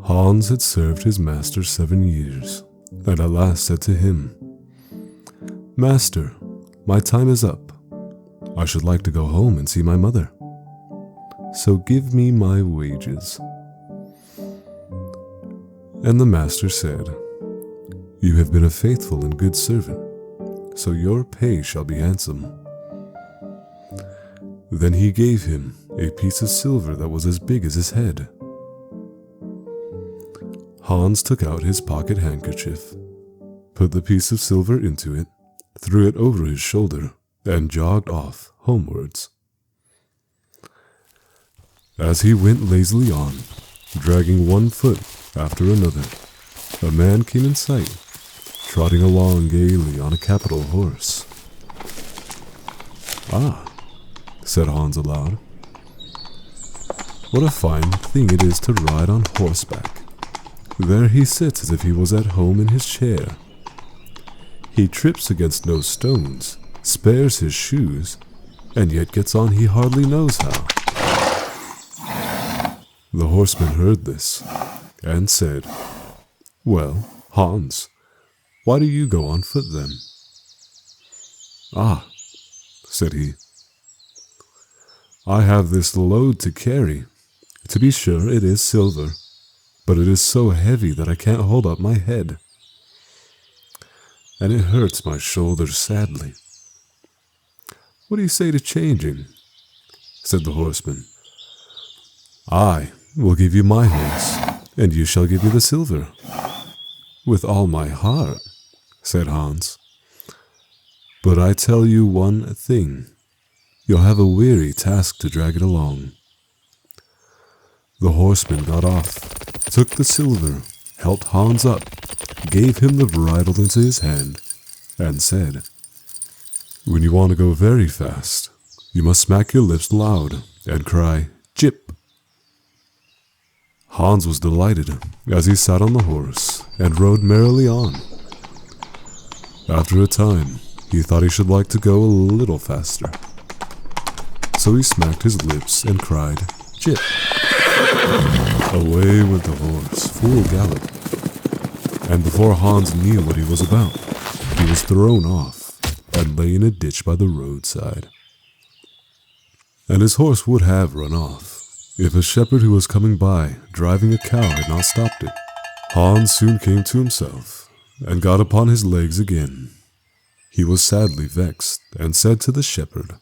Hans had served his master 7 years, and at last said to him, "Master, my time is up. I should like to go home and see my mother. So give me my wages." And the master said, "You have been a faithful and good servant, so your pay shall be handsome." Then he gave him a piece of silver that was as big as his head. Hans took out his pocket handkerchief, put the piece of silver into it, threw it over his shoulder, and jogged off homewards. As he went lazily on, dragging one foot after another, a man came in sight, trotting along gaily on a capital horse. "Ah," said Hans aloud, "what a fine thing it is to ride on horseback. There he sits as if he was at home in his chair. He trips against no stones, spares his shoes, and yet gets on he hardly knows how." The horseman heard this, and said, "Well, Hans, why do you go on foot then?" "Ah," said he, "I have this load to carry. To be sure, it is silver, but it is so heavy that I can't hold up my head, and it hurts my shoulders sadly." "What do you say to changing?" said the horseman. "I will give you my horse, and you shall give me the silver." "With all my heart," said Hans. "But I tell you one thing, you'll have a weary task to drag it along." The horseman got off, took the silver, helped Hans up, gave him the bridle into his hand, and said, "When you want to go very fast, you must smack your lips loud and cry, 'Jip.'" Hans was delighted as he sat on the horse and rode merrily on. After a time, he thought he should like to go a little faster. So he smacked his lips and cried, "Jip." Away went the horse, full gallop, and before Hans knew what he was about, he was thrown off and lay in a ditch by the roadside. And his horse would have run off, if a shepherd who was coming by, driving a cow, had not stopped it. Hans soon came to himself, and got upon his legs again. He was sadly vexed, and said to the shepherd,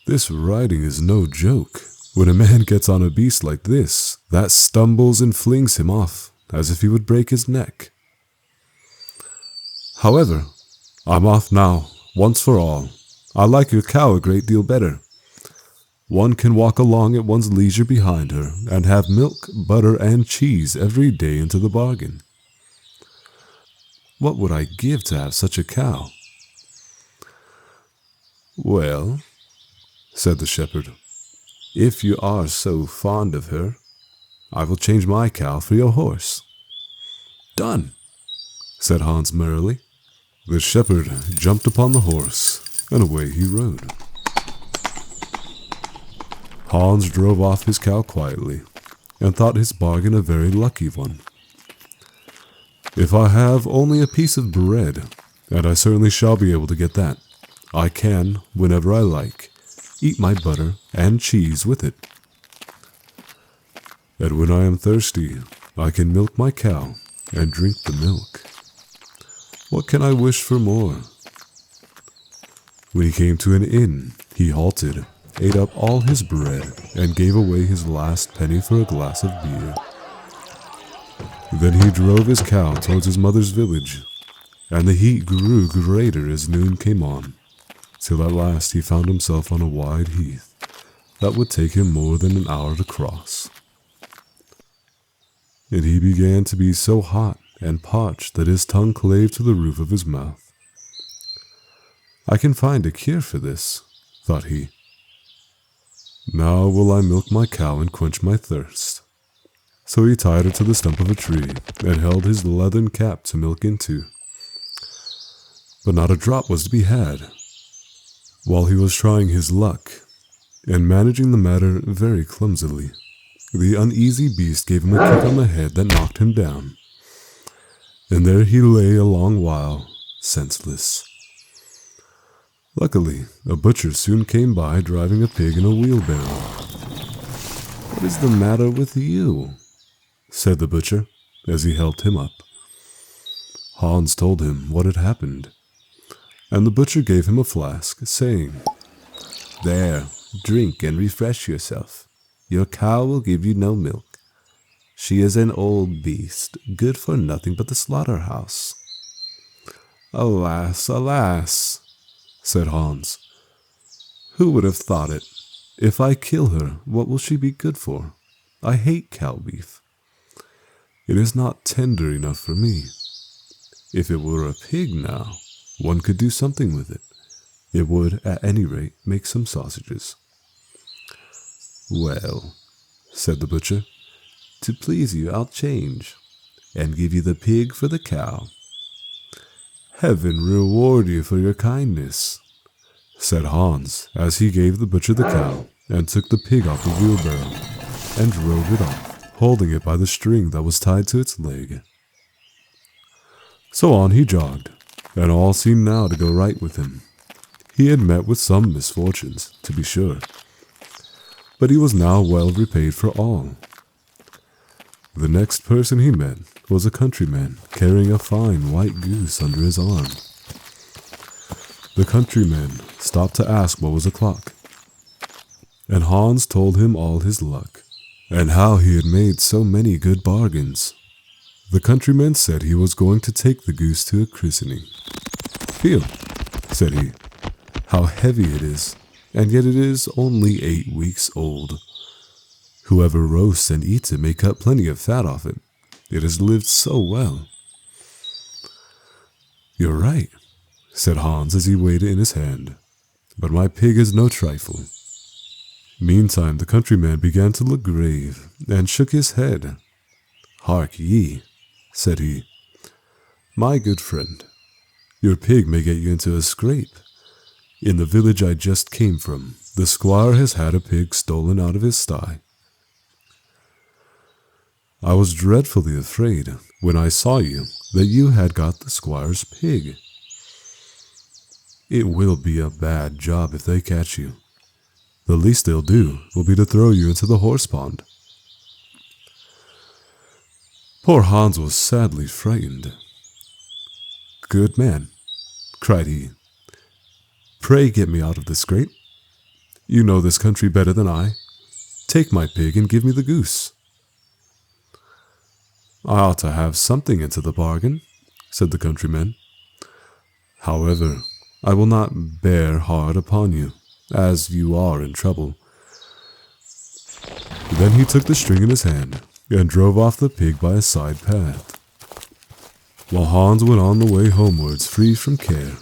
"This riding is no joke. When a man gets on a beast like this, that stumbles and flings him off, as if he would break his neck. However, I'm off now, once for all. I like your cow a great deal better. One can walk along at one's leisure behind her, and have milk, butter, and cheese every day into the bargain. What would I give to have such a cow?" "Well," said the shepherd, "if you are so fond of her, I will change my cow for your horse." "Done," said Hans merrily. The shepherd jumped upon the horse, and away he rode. Hans drove off his cow quietly, and thought his bargain a very lucky one. "If I have only a piece of bread, and I certainly shall be able to get that, I can, whenever I like, eat my butter and cheese with it. And when I am thirsty, I can milk my cow and drink the milk. What can I wish for more?" When he came to an inn, he halted, ate up all his bread, and gave away his last penny for a glass of beer. Then he drove his cow towards his mother's village, and the heat grew greater as noon came on, till at last he found himself on a wide heath that would take him more than an hour to cross. And he began to be so hot and parched that his tongue clave to the roof of his mouth. "I can find a cure for this," thought he. "Now will I milk my cow and quench my thirst." So he tied her to the stump of a tree, and held his leathern cap to milk into. But not a drop was to be had. While he was trying his luck, and managing the matter very clumsily, the uneasy beast gave him a kick on the head that knocked him down, and there he lay a long while, senseless. Luckily, a butcher soon came by driving a pig in a wheelbarrow. "What is the matter with you?" said the butcher as he helped him up. Hans told him what had happened, and the butcher gave him a flask, saying, "There, drink and refresh yourself. Your cow will give you no milk. She is an old beast, good for nothing but the slaughterhouse." "Alas, alas," said Hans. "Who would have thought it? If I kill her, what will she be good for? I hate cow beef. It is not tender enough for me. If it were a pig now, one could do something with it. It would, at any rate, make some sausages." "Well," said the butcher, "to please you, I'll change, and give you the pig for the cow." "Heaven reward you for your kindness," said Hans, as he gave the butcher the cow and took the pig off the wheelbarrow and drove it off, holding it by the string that was tied to its leg. So on he jogged, and all seemed now to go right with him. He had met with some misfortunes, to be sure, but he was now well repaid for all. The next person he met was a countryman carrying a fine white goose under his arm. The countryman stopped to ask what was o'clock, and Hans told him all his luck, and how he had made so many good bargains. The countryman said he was going to take the goose to a christening. "Feel," said he, "how heavy it is, and yet it is only 8 weeks old. Whoever roasts and eats it may cut plenty of fat off it. It has lived so well." "You're right," said Hans as he weighed it in his hand, "but my pig is no trifle." Meantime the countryman began to look grave, and shook his head. "Hark ye," said he, "my good friend, your pig may get you into a scrape. In the village I just came from, the squire has had a pig stolen out of his sty. I was dreadfully afraid, when I saw you, that you had got the squire's pig. It will be a bad job if they catch you. The least they'll do will be to throw you into the horse pond." Poor Hans was sadly frightened. "Good man," cried he, "pray get me out of this scrape. You know this country better than I. Take my pig and give me the goose." "I ought to have something into the bargain," said the countryman. "However, I will not bear hard upon you, as you are in trouble." Then he took the string in his hand and drove off the pig by a side path, while Hans went on the way homewards free from care.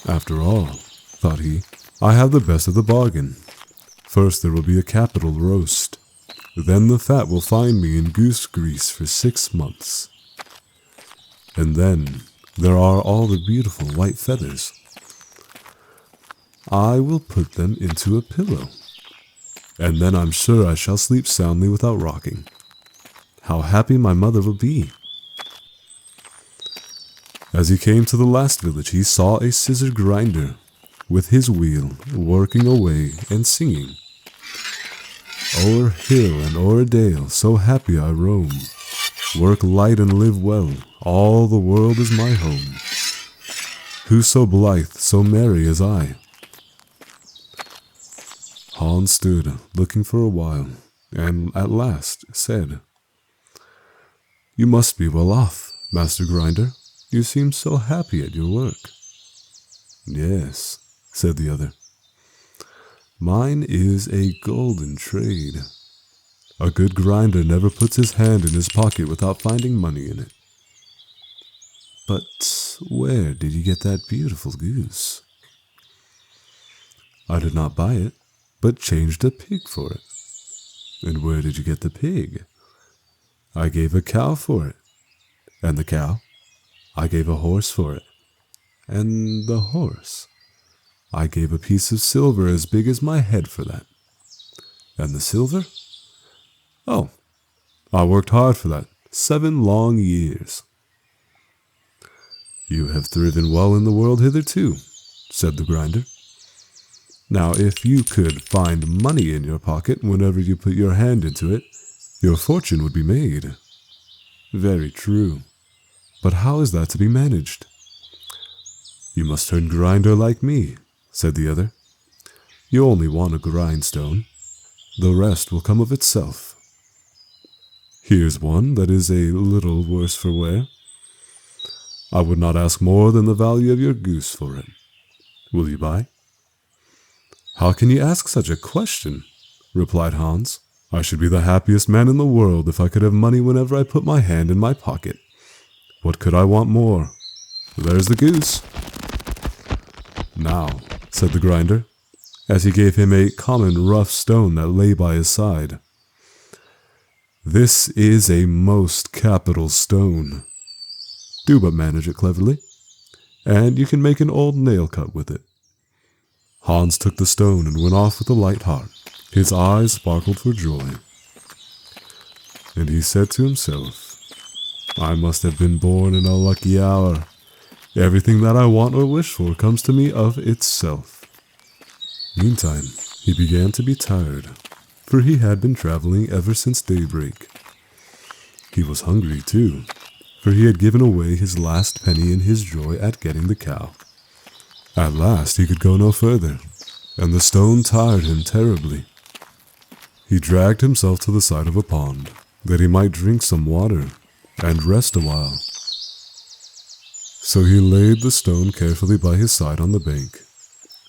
"After all," thought he, "I have the best of the bargain. First there will be a capital roast. Then the fat will find me in goose grease for 6 months. And then there are all the beautiful white feathers. I will put them into a pillow, and then I'm sure I shall sleep soundly without rocking. How happy my mother will be." As he came to the last village, he saw a scissor grinder with his wheel working away and singing, "O'er hill and o'er dale, so happy I roam. Work light and live well, all the world is my home. Who so blithe, so merry as I?" Hans stood looking for a while, and at last said, "You must be well off, Master Grinder. You seem so happy at your work." "Yes," said the other. "Mine is a golden trade. A good grinder never puts his hand in his pocket without finding money in it." "But where did you get that beautiful goose?" "I did not buy it, but changed a pig for it." "And where did you get the pig?" "I gave a cow for it." "And the cow?" "I gave a horse for it." "And the horse?" "I gave a piece of silver as big as my head for that." "And the silver?" Oh, I worked hard for that. 7 long years. You have thriven well in the world hitherto, said the grinder. Now, if you could find money in your pocket whenever you put your hand into it, your fortune would be made. Very true. But how is that to be managed? You must turn grinder like me, said the other. You only want a grindstone. The rest will come of itself. Here's one that is a little worse for wear. I would not ask more than the value of your goose for it. Will you buy? How can you ask such a question? Replied Hans. I should be the happiest man in the world if I could have money whenever I put my hand in my pocket. What could I want more? There's the goose. Now, said the grinder, as he gave him a common rough stone that lay by his side. This is a most capital stone. Do but manage it cleverly, and you can make an old nail cut with it. Hans took the stone and went off with a light heart. His eyes sparkled for joy. And he said to himself, I must have been born in a lucky hour. Everything that I want or wish for comes to me of itself. Meantime, he began to be tired, for he had been traveling ever since daybreak. He was hungry, too, for he had given away his last penny in his joy at getting the cow. At last he could go no further, and the stone tired him terribly. He dragged himself to the side of a pond, that he might drink some water and rest a while. So he laid the stone carefully by his side on the bank,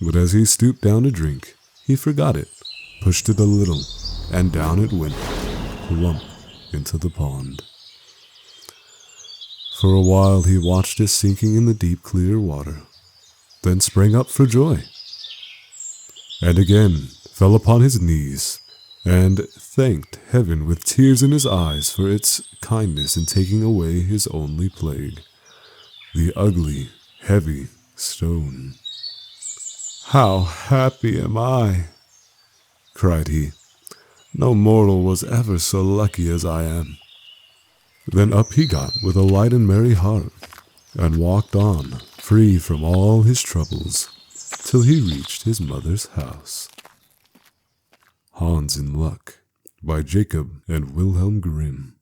but as he stooped down to drink, he forgot it, pushed it a little, and down it went, plump into the pond. For a while he watched it sinking in the deep clear water, then sprang up for joy, and again fell upon his knees, and thanked heaven with tears in his eyes for its kindness in taking away his only plague, the ugly, heavy stone. How happy am I, cried he. No mortal was ever so lucky as I am. Then up he got with a light and merry heart, and walked on, free from all his troubles, till he reached his mother's house. Hans in Luck by Jacob and Wilhelm Grimm.